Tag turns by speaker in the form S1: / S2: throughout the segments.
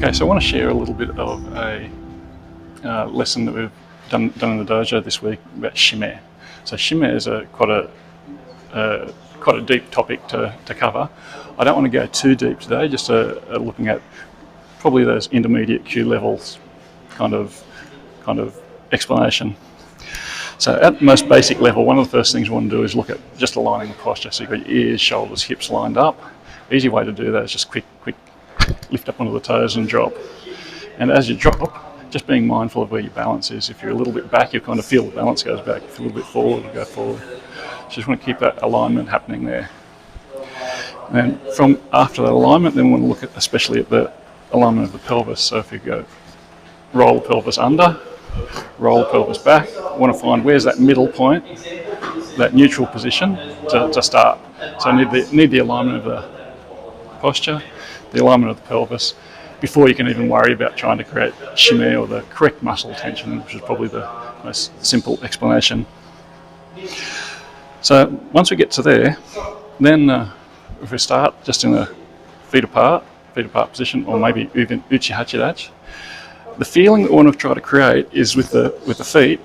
S1: Okay, so I want to share a little bit of a lesson that we've done in the dojo this week about shime. So shime is quite a deep topic to cover. I don't want to go too deep today, just looking at probably those intermediate Q levels kind of explanation. So at the most basic level, one of the first things we want to do is look at just aligning the posture. So you've got your ears, shoulders, hips lined up. Easy way to do that is just quick lift up onto the toes and drop. And as you drop, just being mindful of where your balance is. If you're a little bit back, you kind of feel the balance goes back. If you're a little bit forward, you go forward. So just want to keep that alignment happening there. And from after that alignment, then we want to look at especially at the alignment of the pelvis. So if you go roll the pelvis under, roll the pelvis back, I want to find where's that middle point, that neutral position to start. So I need the alignment of the posture, the alignment of the pelvis, before you can even worry about trying to create shime or the correct muscle tension, which is probably the most simple explanation. So once we get to there, then if we start just in a feet apart position, or maybe even uchi hachidachi, the feeling that we want to try to create is with the feet.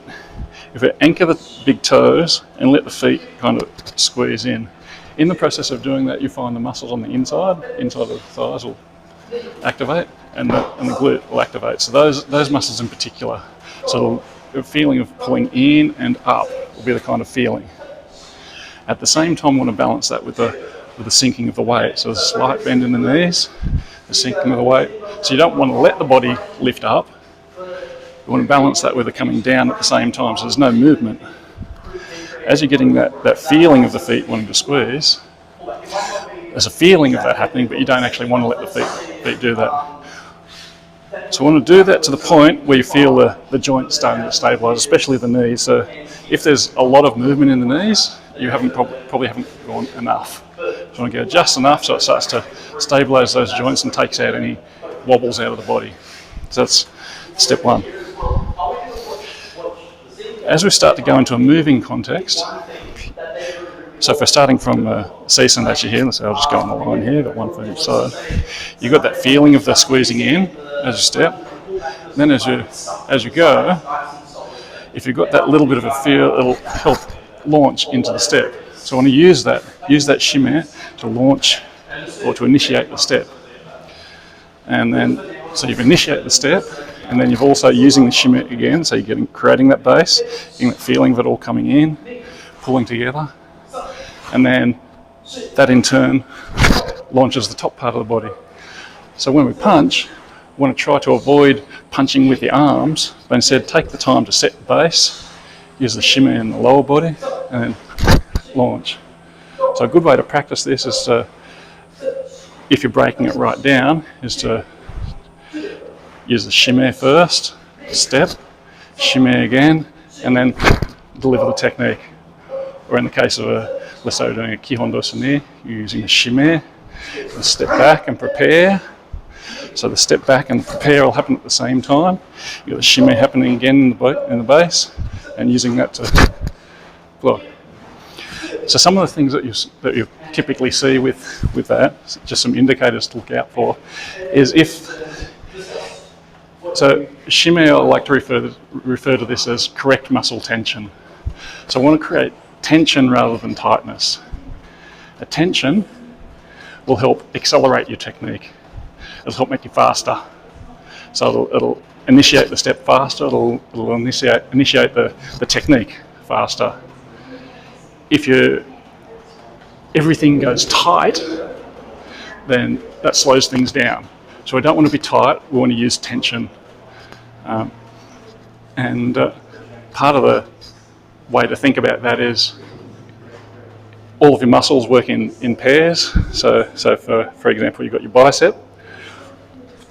S1: If we anchor the big toes and let the feet kind of squeeze in. In the process of doing that, you find the muscles on the inside of the thighs will activate, and the glute will activate. So those muscles in particular. So the feeling of pulling in and up will be the kind of feeling. At the same time, we want to balance that with the sinking of the weight. So there's a slight bend in the knees, the sinking of the weight. So you don't want to let the body lift up. You want to balance that with the coming down at the same time, so there's no movement. As you're getting that feeling of the feet wanting to squeeze, there's a feeling of that happening, but you don't actually want to let the feet do that. So I want to do that to the point where you feel the joints starting to stabilise, especially the knees. So if there's a lot of movement in the knees, you probably haven't gone enough. So you want to go just enough so it starts to stabilise those joints and takes out any wobbles out of the body. So that's step one. As we start to go into a moving context, so if we're starting from Seisandachi here, let's say I'll just go on the line here, got one for each side. You've got that feeling of the squeezing in as you step. Then as you go, if you've got that little bit of a feel, it'll help launch into the step. So I want to use that shime to launch or to initiate the step. And then, so you've initiated the step, and then you're also using the shime again, so you're creating that base, getting that feeling of it all coming in, pulling together, and then that in turn launches the top part of the body. So when we punch, we want to try to avoid punching with the arms, but instead take the time to set the base, use the shime in the lower body, and then launch. So a good way to practice this is to, if you're breaking it right down, is to use the shime first, step, shime again, and then deliver the technique. Or in the case of let's say we're doing a Kihon Dosuni, you're using the shime, and step back and prepare. So the step back and prepare will happen at the same time. You've got the shime happening again in the base, and using that to block. So some of the things that you typically see with that, just some indicators to look out for, is so shime, I like to refer to this as correct muscle tension. So I want to create tension rather than tightness. A tension will help accelerate your technique. It'll help make you faster. So it'll initiate the step faster, it'll initiate the technique faster. If everything goes tight, then that slows things down. So we don't want to be tight, we want to use tension. Part of the way to think about that is all of your muscles work in pairs. So for example, you've got your bicep.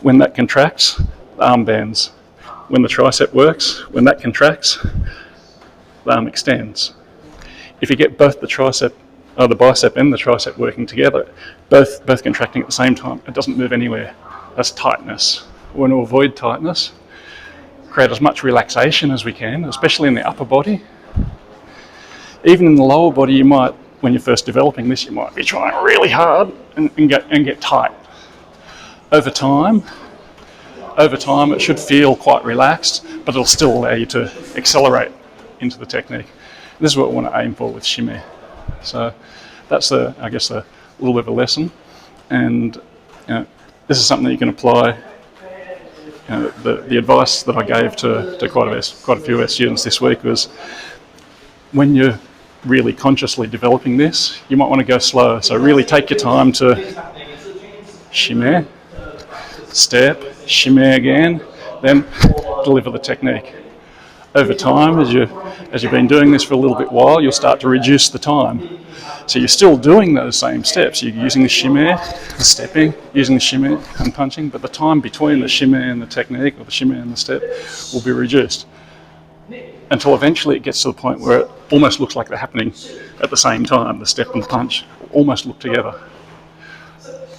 S1: When that contracts, the arm bends. When the tricep works, when that contracts, the arm extends. If you get both the bicep and the tricep working together, both contracting at the same time, it doesn't move anywhere. That's tightness. We want to avoid tightness, create as much relaxation as we can, especially in the upper body. Even in the lower body, you might, when you're first developing this, you might be trying really hard and get tight. Over time, over time it should feel quite relaxed, but it'll still allow you to accelerate into the technique. This is what we want to aim for with shimmy. So that's I guess a little bit of a lesson, and this is something that you can apply. The advice that I gave to quite a few of our students this week was, when you're really consciously developing this, you might want to go slower. So really take your time to shimmy, step, shimmy again, then deliver the technique. Over time, as you've been doing this for a little bit while, you'll start to reduce the time. So you're still doing those same steps. You're using the shimmy, the stepping, using the shimmy and punching, but the time between the shimmy and the technique, or the shimmy and the step, will be reduced, until eventually it gets to the point where it almost looks like they're happening at the same time. The step and the punch almost look together.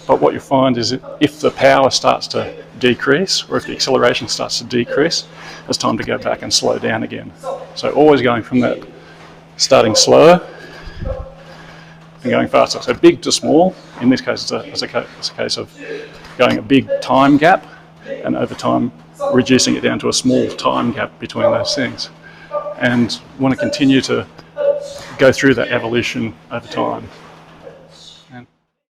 S1: But what you find is, if the power starts to decrease, or if the acceleration starts to decrease, it's time to go back and slow down again. So always going from that, starting slow and going faster. So big to small. In this case, it's a case of going a big time gap, and over time reducing it down to a small time gap between those things. And want to continue to go through that evolution over time.